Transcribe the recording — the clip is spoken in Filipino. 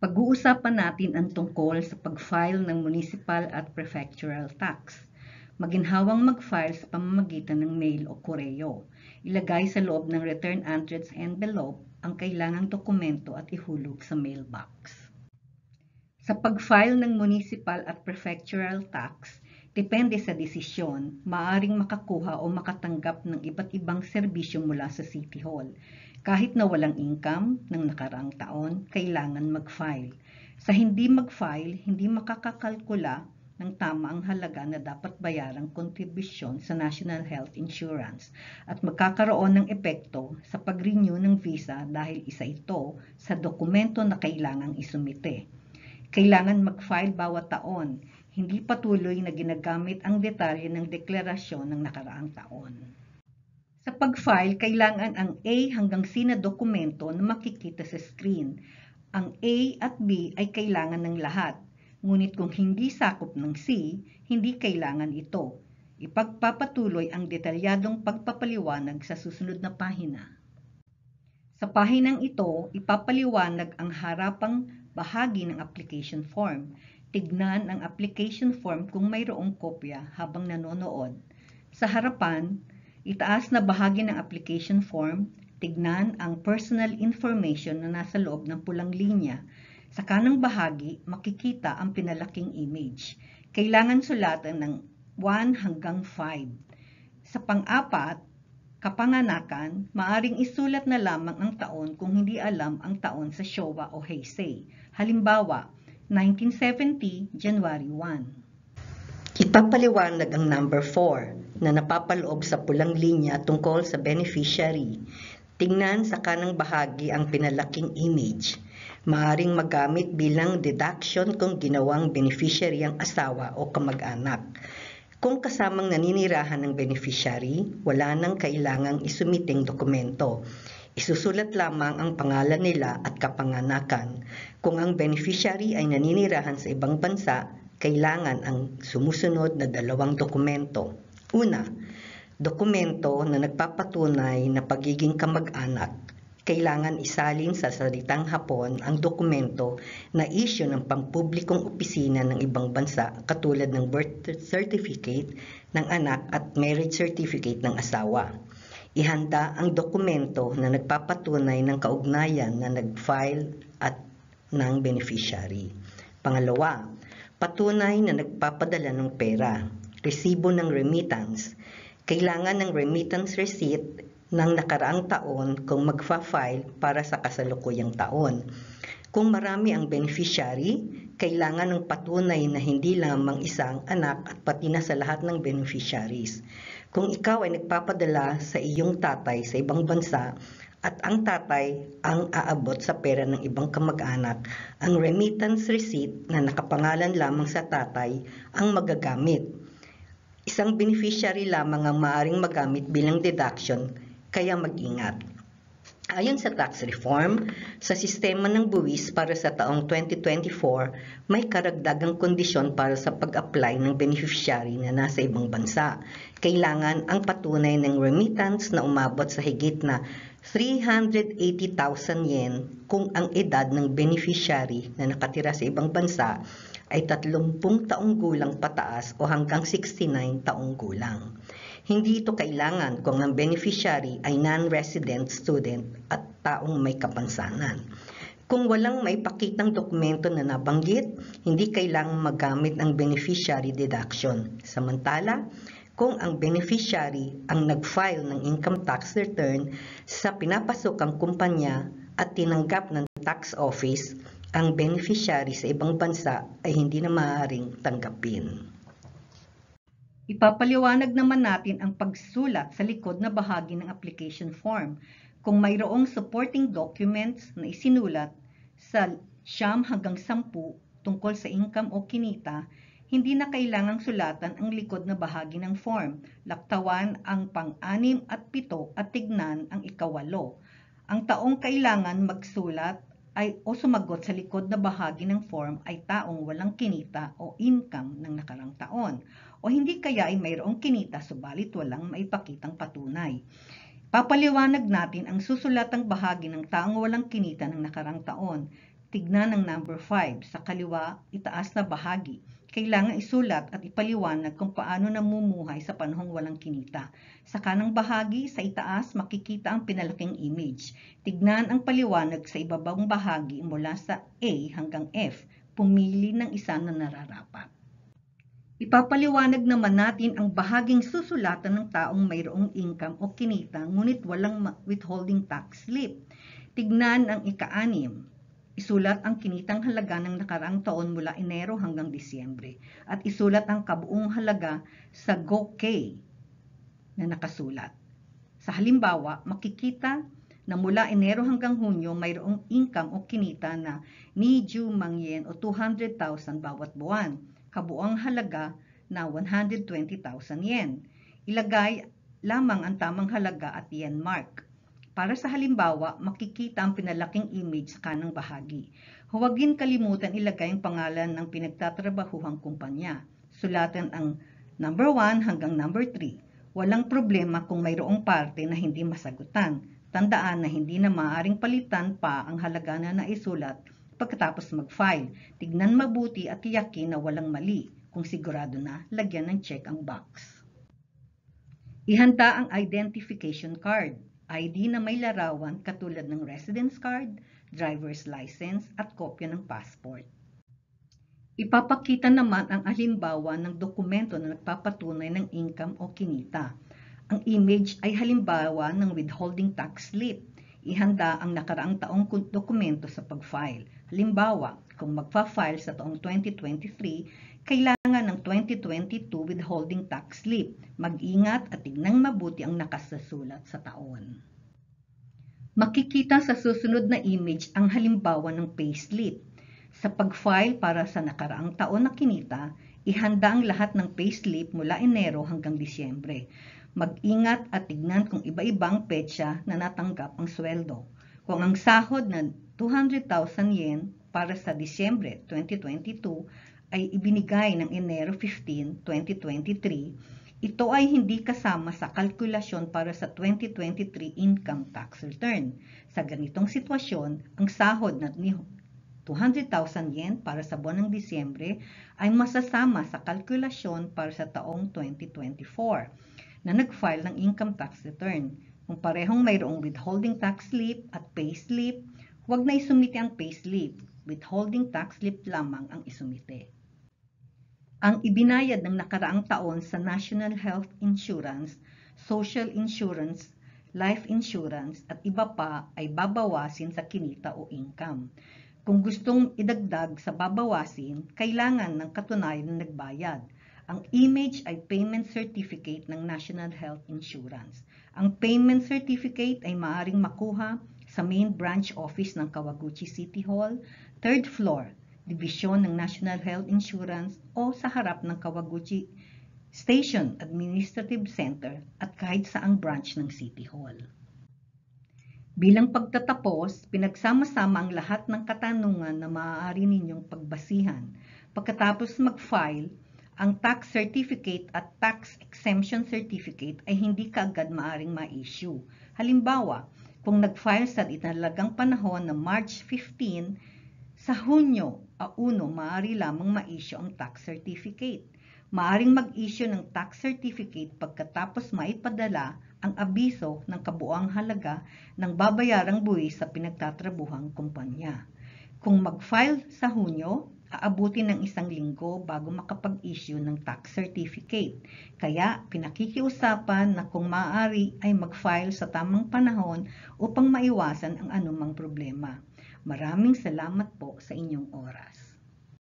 Pag-uusapan natin ang tungkol sa pag-file ng municipal at prefectural tax. Maginhawang mag-file sa pamamagitan ng mail o koreo. Ilagay sa loob ng return address envelope ang kailangang dokumento at ihulog sa mailbox. Sa pag-file ng municipal at prefectural tax, depende sa desisyon, maaaring makakuha o makatanggap ng iba't ibang serbisyo mula sa City Hall. Kahit na walang income ng nakaraang taon, kailangan mag-file. Sa hindi mag-file, hindi makakakalkula ng tama ang halaga na dapat bayarang kontribusyon sa National Health Insurance at magkakaroon ng epekto sa pag-renew ng visa dahil isa ito sa dokumento na kailangang isumite. Kailangan mag-file bawat taon, hindi patuloy na ginagamit ang detalye ng deklarasyon ng nakaraang taon. Sa pag-file, kailangan ang A hanggang C na dokumento na makikita sa screen. Ang A at B ay kailangan ng lahat, ngunit kung hindi sakop ng C, hindi kailangan ito. Ipagpapatuloy ang detalyadong pagpapaliwanag sa susunod na pahina. Sa pahinang ito, ipapaliwanag ang harapang bahagi ng application form. Tignan ang application form kung mayroong kopya habang nanonood. Sa harapan, itaas na bahagi ng application form, tignan ang personal information na nasa loob ng pulang linya. Sa kanang bahagi, makikita ang pinalaking image. Kailangan sulatan ng 1 hanggang 5. Sa pang-apat, kapanganakan, maaring isulat na lamang ang taon kung hindi alam ang taon sa Showa o Heisei. Halimbawa, 1970, January 1. Ipapaliwanag ang number 4 na napapaloob sa pulang linya tungkol sa beneficiary. Tingnan sa kanang bahagi ang pinalaking image. Maaring magamit bilang deduction kung ginawang beneficiary ang asawa o kamag-anak. Kung kasamang naninirahan ng beneficiary, wala nang kailangang isumiting dokumento. Isusulat lamang ang pangalan nila at kapanganakan. Kung ang beneficiary ay naninirahan sa ibang bansa, kailangan ang sumusunod na 2 dokumento. Una, dokumento na nagpapatunay na pagiging kamag-anak. Kailangan isalin sa salitang Hapon ang dokumento na issue ng pampublikong opisina ng ibang bansa katulad ng birth certificate ng anak at marriage certificate ng asawa. Ihanda ang dokumento na nagpapatunay ng kaugnayan na nag-file at ng beneficiary. Pangalawa, patunay na nagpapadala ng pera, resibo ng remittance. Kailangan ng remittance receipt ng nakaraang taon kung magfa-file para sa kasalukuyang taon. Kung marami ang beneficiary, kailangan ng patunay na hindi lamang isang anak at pati na sa lahat ng beneficiaries. Kung ikaw ay nagpapadala sa iyong tatay sa ibang bansa at ang tatay ang aabot sa pera ng ibang kamag-anak, ang remittance receipt na nakapangalan lamang sa tatay ang magagamit. Isang beneficiary lamang ang maaaring magamit bilang deduction, kaya mag-ingat. Ayon sa tax reform, sa sistema ng buwis para sa taong 2024, may karagdagang kondisyon para sa pag-apply ng beneficiary na nasa ibang bansa. Kailangan ang patunay ng remittance na umabot sa higit na 380,000 yen kung ang edad ng beneficiary na nakatira sa ibang bansa ay 30 taong gulang pataas o hanggang 69 taong gulang. Hindi ito kailangan kung ang beneficiary ay non-resident student at taong may kapansanan. Kung walang maipakitang dokumento na nabanggit, hindi kailangang magamit ang beneficiary deduction. Samantala, kung ang beneficiary ang nag-file ng income tax return sa pinapasokang kumpanya at tinanggap ng tax office, ang beneficiary sa ibang bansa ay hindi na maaaring tanggapin. Ipapaliwanag naman natin ang pagsulat sa likod na bahagi ng application form. Kung mayroong supporting documents na isinulat sa 9 hanggang 10 tungkol sa income o kinita, hindi na kailangang sulatan ang likod na bahagi ng form. Laktawan ang pang-6 at 7 at tignan ang ika-8. Ang taong kailangan magsulat o sumagot sa likod na bahagi ng form ay taong walang kinita o income ng nakarang taon, o hindi kaya ay mayroong kinita subalit walang maipakitang patunay. Papaliwanag natin ang susulatang bahagi ng taong walang kinita ng nakarang taon. Tignan ang number 5 sa kaliwa itaas na bahagi. Kailangan isulat at ipaliwanag kung paano namumuhay sa panahong walang kinita. Sa kanang bahagi sa itaas makikita ang pinalaking image. Tignan ang paliwanag sa ibabang bahagi mula sa A hanggang F. Pumili ng isa na nararapat. Ipapaliwanag naman natin ang bahaging susulatan ng taong mayroong income o kinita ngunit walang withholding tax slip. Tignan ang ika-6. Isulat ang kinitang halaga ng nakaraang taon mula Enero hanggang Disyembre at isulat ang kabuong halaga sa GOK na nakasulat. Sa halimbawa, makikita na mula Enero hanggang Hunyo mayroong income o kinita na ni Ju Mang Yen o 200,000 bawat buwan. Kabuang halaga na 120,000 yen. Ilagay lamang ang tamang halaga at yen mark. Para sa halimbawa, makikita ang pinalaking image sa kanang bahagi. Huwagin kalimutan ilagay ang pangalan ng pinagtatrabahuhang kumpanya. Sulatan ang number 1 hanggang number 3. Walang problema kung mayroong parte na hindi masagutan. Tandaan na hindi na maaaring palitan pa ang halaga na naisulat pagkatapos mag-file. Tignan mabuti at tiyakin na walang mali. Kung sigurado na, lagyan ng check ang box. Ihanda ang identification card. ID na may larawan katulad ng residence card, driver's license at kopya ng passport. Ipapakita naman ang halimbawa ng dokumento na nagpapatunay ng income o kinita. Ang image ay halimbawa ng withholding tax slip. Ihanda ang nakaraang taong dokumento sa pag-file. Halimbawa, kung magpa-file sa taong 2023, kailangan ng 2022 withholding tax slip. Mag-ingat at tignang mabuti ang nakasasulat sa taon. Makikita sa susunod na image ang halimbawa ng payslip. Sa pag-file para sa nakaraang taon na kinita, ihanda ang lahat ng payslip mula Enero hanggang Disyembre. Mag-ingat at tignan kung iba-ibang petsa na natanggap ang sweldo. Kung ang sahod na 200,000 yen para sa Disyembre 2022 ay ibinigay ng Enero 15, 2023, ito ay hindi kasama sa kalkulasyon para sa 2023 income tax return. Sa ganitong sitwasyon, ang sahod na 200,000 yen para sa buwan ng Disyembre ay masasama sa kalkulasyon para sa taong 2024 na nag-file ng income tax return. Kung parehong mayroong withholding tax slip at payslip, huwag na isumite ang payslip. Withholding tax slip lamang ang isumite. Ang ibinayad ng nakaraang taon sa National Health Insurance, Social Insurance, Life Insurance at iba pa ay babawasin sa kinita o income. Kung gustong idagdag sa babawasin, kailangan ng katunayan na nagbayad. Ang image ay payment certificate ng National Health Insurance. Ang payment certificate ay maaaring makuha sa main branch office ng Kawaguchi City Hall, 3rd floor, Division ng National Health Insurance o sa harap ng Kawaguchi Station Administrative Center at kahit saang branch ng City Hall. Bilang pagtatapos, pinagsama-sama ang lahat ng katanungan na maaari ninyong pagbasihan. Pagkatapos mag-file, ang tax certificate at tax exemption certificate ay hindi kaagad maaring ma-issue. Halimbawa, kung nag-file sa itinalagang panahon na March 15, sa Hunyo 1, maaari lamang ma-issue ang tax certificate. Maaring mag-issue ng tax certificate pagkatapos maipadala ang abiso ng kabuuang halaga ng babayarang buwis sa pinagtatrabuhang kumpanya. Kung mag-file sa Hunyo, aabutin ng 1 linggo bago makapag-issue ng tax certificate. Kaya pinakikiusapan na kung maaari ay mag-file sa tamang panahon upang maiwasan ang anumang problema. Maraming salamat po sa inyong oras.